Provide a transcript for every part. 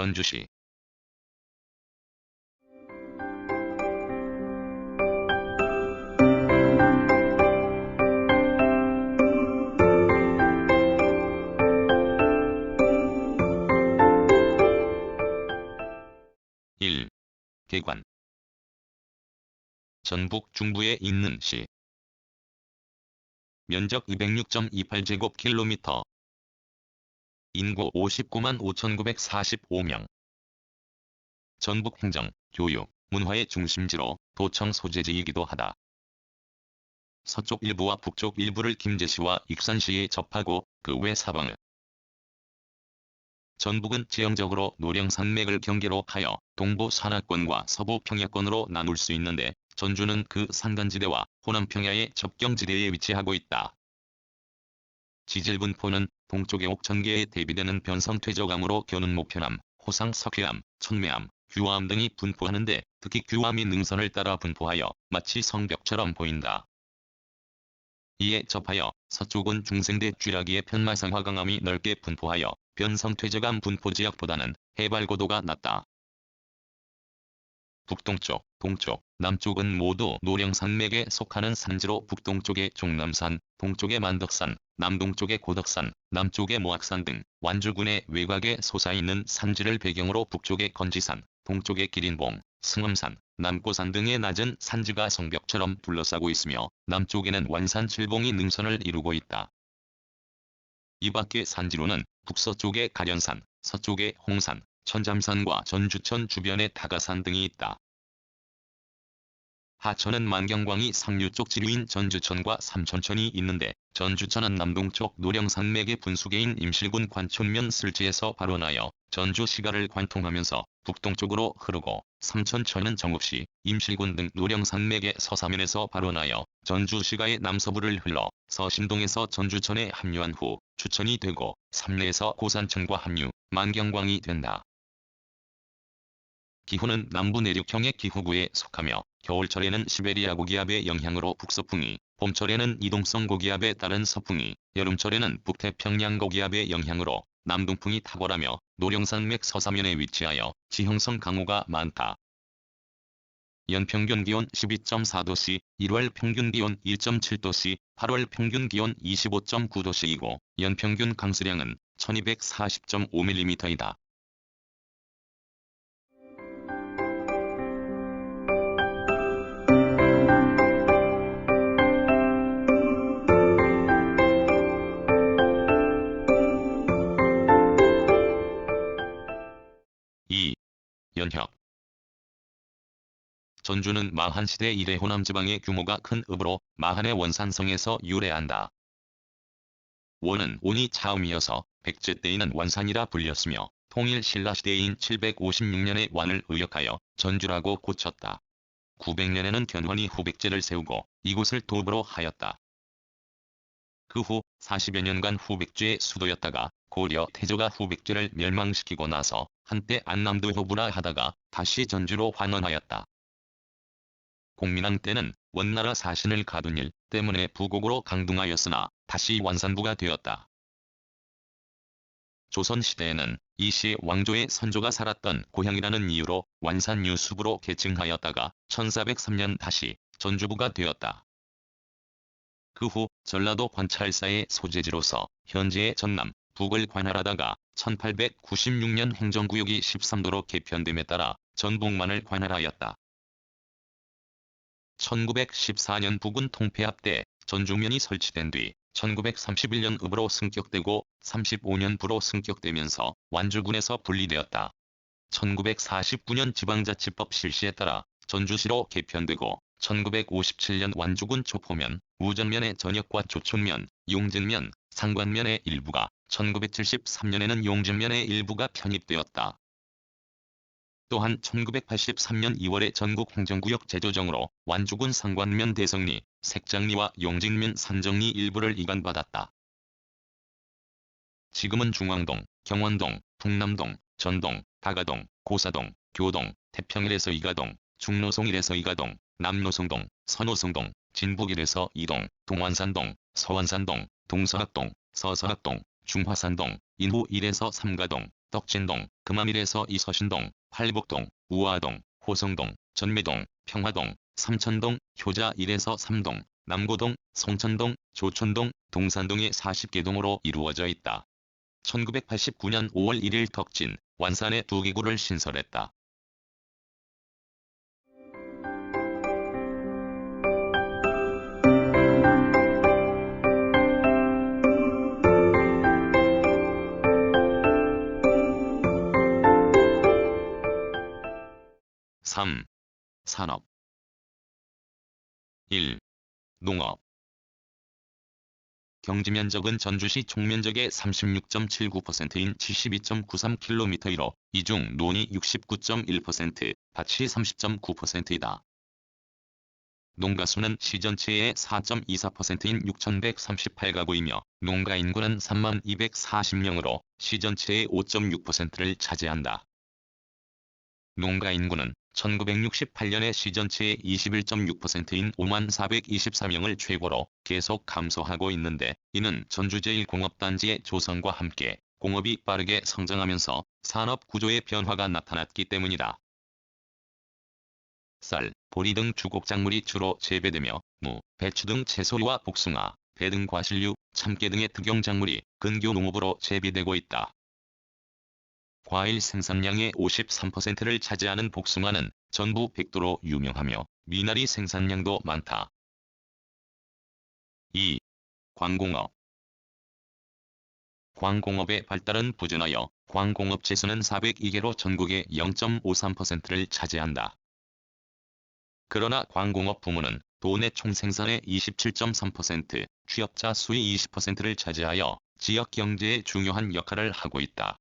전주시. (1) 개관. 전북 중부에 있는 시. 면적 206.28제곱킬로미터. 인구 59만 5,945명. 전북 행정, 교육, 문화의 중심지로 도청 소재지이기도 하다. 서쪽 일부와 북쪽 일부를 김제시와 익산시에 접하고 그 외 사방을. 전북은 지형적으로 노령산맥을 경계로 하여 동부 산하권과 서부 평야권으로 나눌 수 있는데 전주는 그 산간지대와 호남평야의 접경지대에 위치하고 있다. 지질분포는 동쪽의 옥천계에 대비되는 변성퇴적암으로 견운목표암, 호상 석회암, 천매암, 규화암 등이 분포하는데 특히 규화암이 능선을 따라 분포하여 마치 성벽처럼 보인다. 이에 접하여 서쪽은 중생대 쥐라기의 편마상화강암이 넓게 분포하여 변성퇴적암 분포지역보다는 해발고도가 낮다. 북동쪽, 동쪽, 남쪽은 모두 노령산맥에 속하는 산지로 북동쪽의 종남산, 동쪽의 만덕산, 남동쪽의 고덕산, 남쪽의 모악산 등 완주군의 외곽에 솟아있는 산지를 배경으로 북쪽의 건지산, 동쪽의 기린봉, 승엄산, 남고산 등의 낮은 산지가 성벽처럼 둘러싸고 있으며 남쪽에는 완산 칠봉이 능선을 이루고 있다. 이 밖의 산지로는 북서쪽에 가련산, 서쪽에 홍산, 천잠산과 전주천 주변에 다가산 등이 있다. 하천은 만경광이 상류 쪽 지류인 전주천과 삼천천이 있는데 전주천은 남동쪽 노령산맥의 분수계인 임실군 관촌면 슬지에서 발원하여 전주시가를 관통하면서 북동쪽으로 흐르고 삼천천은 정읍시, 임실군 등 노령산맥의 서사면에서 발원하여 전주시가의 남서부를 흘러 서신동에서 전주천에 합류한 후 주천이 되고 삼례에서 고산천과 합류, 만경광이 된다. 기후는 남부 내륙형의 기후구에 속하며 겨울철에는 시베리아 고기압의 영향으로 북서풍이, 봄철에는 이동성 고기압에 따른 서풍이, 여름철에는 북태평양 고기압의 영향으로 남동풍이 탁월하며 노령산맥 서사면에 위치하여 지형성 강우가 많다. 연평균 기온 12.4도씨, 1월 평균 기온 1.7도씨, 8월 평균 기온 25.9도씨이고 연평균 강수량은 1240.5mm이다. 연혁. 전주는 마한시대 이래 호남지방의 규모가 큰 읍으로 마한의 원산성에서 유래한다. 원은 온이 차음이어서 백제 때에는 원산이라 불렸으며 통일 신라시대인 756년에 완을 의역하여 전주라고 고쳤다. 900년에는 견훤이 후백제를 세우고 이곳을 도읍으로 하였다. 그 후 40여 년간 후백제의 수도였다가 고려 태조가 후백제를 멸망시키고 나서 한때 안남도 호부라 하다가 다시 전주로 환원하였다. 공민왕 때는 원나라 사신을 가둔 일 때문에 부곡으로 강등하였으나 다시 완산부가 되었다. 조선시대에는 이시 왕조의 선조가 살았던 고향이라는 이유로 완산유수부로 계층하였다가 1403년 다시 전주부가 되었다. 그 후 전라도 관찰사의 소재지로서 현재의 전남, 북을 관할하다가 1896년 행정구역이 13도로 개편됨에 따라 전북만을 관할하였다. 1914년 북은 통폐합 때 전주면이 설치된 뒤 1931년 읍으로 승격되고 35년 부로 승격되면서 완주군에서 분리되었다. 1949년 지방자치법 실시에 따라 전주시로 개편되고 1957년 완주군 초포면, 우전면의 전역과 조촌면, 용진면, 상관면의 일부가 1973년에는 용진면의 일부가 편입되었다. 또한 1983년 2월에 전국행정구역 재조정으로 완주군 상관면 대성리, 색장리와 용진면 산정리 일부를 이관받았다. 지금은 중앙동, 경원동, 북남동, 전동, 다가동, 고사동, 교동, 태평 1에서 이가동, 중노송 1에서 이가동, 남노송동, 서노송동, 진북 1에서 이동, 동완산동, 서완산동, 동서학동, 서서학동, 중화산동, 인후 1에서 삼가동, 떡진동, 금암일에서 이서신동, 팔복동, 우화동, 호성동, 전매동, 평화동, 삼천동, 효자 1에서 3동, 남고동, 송천동, 조촌동, 동산동의 40개 동으로 이루어져 있다. 1989년 5월 1일 덕진, 완산에 2기구를 신설했다. (3) 산업 1. 농업 경지면적은 전주시 총면적의 36.79%인 72.93km1로 이 중 논이 69.1%, 밭이 30.9%이다. 농가수는 시 전체의 4.24%인 6,138가구이며 농가 인구는 3240명으로 시 전체의 5.6%를 차지한다. 농가 인구는 1968년에 시 전체의 21.6%인 5424명을 최고로 계속 감소하고 있는데, 이는 전주제일공업단지의 조성과 함께 공업이 빠르게 성장하면서 산업 구조의 변화가 나타났기 때문이다. 쌀, 보리 등 주곡작물이 주로 재배되며 무, 배추 등 채소와 복숭아, 배 등 과실류, 참깨 등의 특용작물이 근교 농업으로 재배되고 있다. 과일 생산량의 53%를 차지하는 복숭아는 전부 백도로 유명하며 미나리 생산량도 많다. 2. 광공업 광공업의 발달은 부진하여 광공업체수는 402개로 전국의 0.53%를 차지한다. 그러나 광공업 부문은 도내 총생산의 27.3%, 취업자 수의 20%를 차지하여 지역 경제에 중요한 역할을 하고 있다.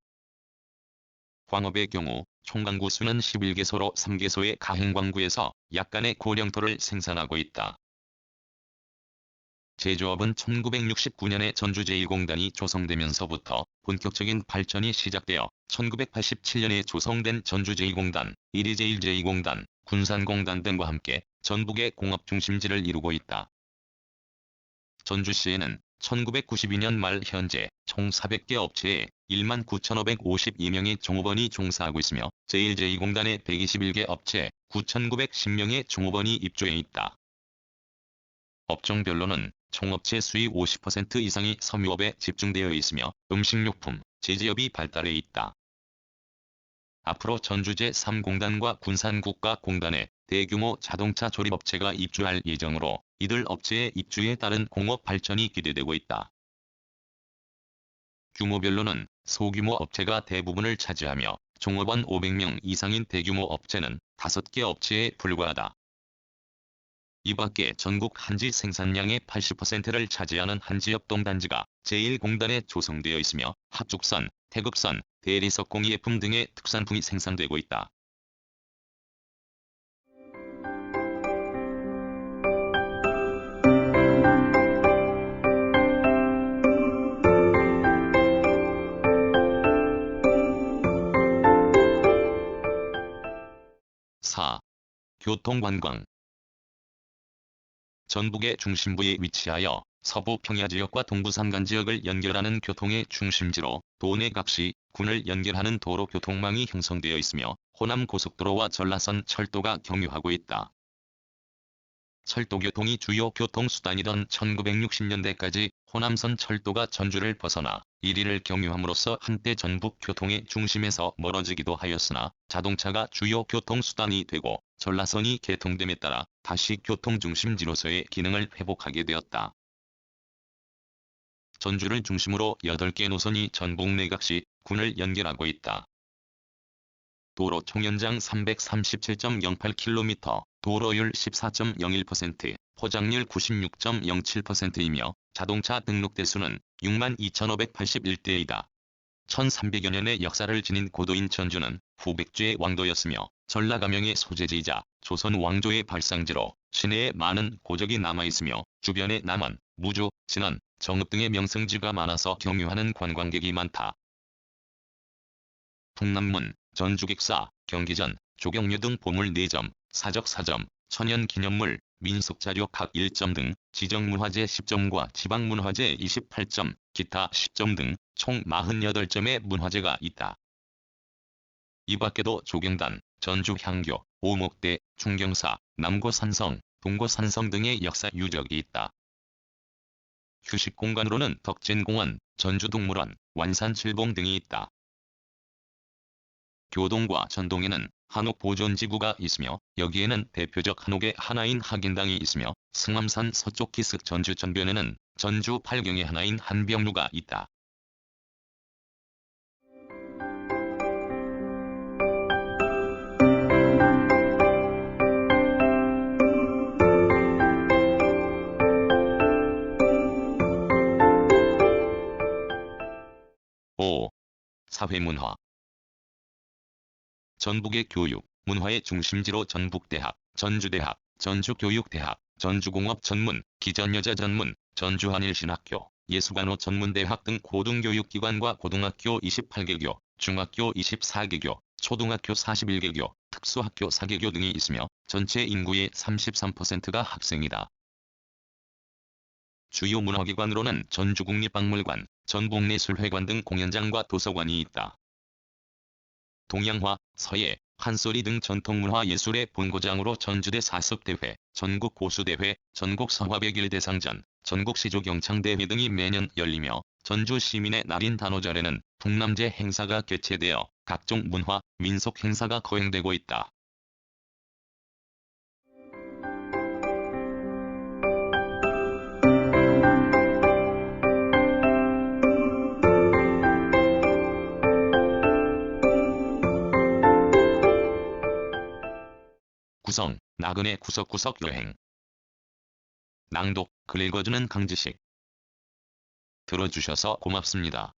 광업의 경우 총광구 수는 11개소로 3개소의 가행광구에서 약간의 고령토를 생산하고 있다. 제조업은 1969년에 전주제일공단이 조성되면서부터 본격적인 발전이 시작되어 1987년에 조성된 전주제일공단, 이리제일제이공단, 군산공단 등과 함께 전북의 공업중심지를 이루고 있다. 전주시에는 1992년 말 현재 총 400개 업체에 19,552명의 종업원이 종사하고 있으며 제1제2공단에 121개 업체 9,910명의 종업원이 입주해 있다. 업종별로는 총업체 수의 50% 이상이 섬유업에 집중되어 있으며 음식료품, 제지업이 발달해 있다. 앞으로 전주 제3공단과 군산국가공단에 대규모 자동차 조립업체가 입주할 예정으로 이들 업체의 입주에 따른 공업 발전이 기대되고 있다. 규모별로는 소규모 업체가 대부분을 차지하며 종업원 500명 이상인 대규모 업체는 5개 업체에 불과하다. 이 밖에 전국 한지 생산량의 80%를 차지하는 한지협동단지가 제1공단에 조성되어 있으며 합죽선, 태극선, 대리석공예품 등의 특산품이 생산되고 있다. (4) 교통관광 전북의 중심부에 위치하여 서부 평야지역과 동부산간 지역을 연결하는 교통의 중심지로 도내갑시, 군을 연결하는 도로 교통망이 형성되어 있으며 호남고속도로와 전라선 철도가 경유하고 있다. 철도교통이 주요 교통수단이던 1960년대까지 호남선 철도가 전주를 벗어나 1위를 경유함으로써 한때 전북 교통의 중심에서 멀어지기도 하였으나 자동차가 주요 교통수단이 되고 전라선이 개통됨에 따라 다시 교통중심지로서의 기능을 회복하게 되었다. 전주를 중심으로 8개 노선이 전북 내각시, 군을 연결하고 있다. 도로 총연장 337.08km, 도로율 14.01%, 포장률 96.07%이며 자동차 등록 대수는 62,581대이다. 1300여 년의 역사를 지닌 고도인 전주는 후백제의 왕도였으며 전라가명의 소재지이자 조선 왕조의 발상지로 시내에 많은 고적이 남아있으며 주변에 남원, 무주, 진원, 정읍 등의 명승지가 많아서 경유하는 관광객이 많다. 풍남문, 전주객사, 경기전, 조경류 등 보물 4점, 사적 4점, 천연기념물, 민속자료 각 1점 등 지정문화재 10점과 지방문화재 28점, 기타 10점 등 총 48점의 문화재가 있다. 이 밖에도 조경단, 전주향교, 오목대, 중경사, 남고산성, 동고산성 등의 역사 유적이 있다. 휴식 공간으로는 덕진공원, 전주동물원, 완산칠봉 등이 있다. 교동과 전동에는 한옥 보존지구가 있으며 여기에는 대표적 한옥의 하나인 학인당이 있으며 승암산 서쪽 기슭 전주 전변에는 전주 팔경의 하나인 한병루가 있다. (5) 사회문화. 전북의 교육, 문화의 중심지로 전북대학, 전주대학, 전주교육대학, 전주공업전문, 기전여자전문, 전주한일신학교, 예수관호 전문대학 등 고등교육기관과 고등학교 28개교, 중학교 24개교, 초등학교 41개교, 특수학교 4개교 등이 있으며 전체 인구의 33%가 학생이다. 주요 문화기관으로는 전주국립박물관, 전북예술회관 등 공연장과 도서관이 있다. 동양화, 서예, 한소리 등 전통문화 예술의 본고장으로 전주대 사습대회, 전국고수대회, 전국서화백일 대상전, 전국시조경창대회 등이 매년 열리며 전주 시민의 날인 단오절에는 북남제 행사가 개최되어 각종 문화, 민속 행사가 거행되고 있다. 구성, 나그네 구석구석 여행. 낭독, 글 읽어주는 강지식. 들어주셔서 고맙습니다.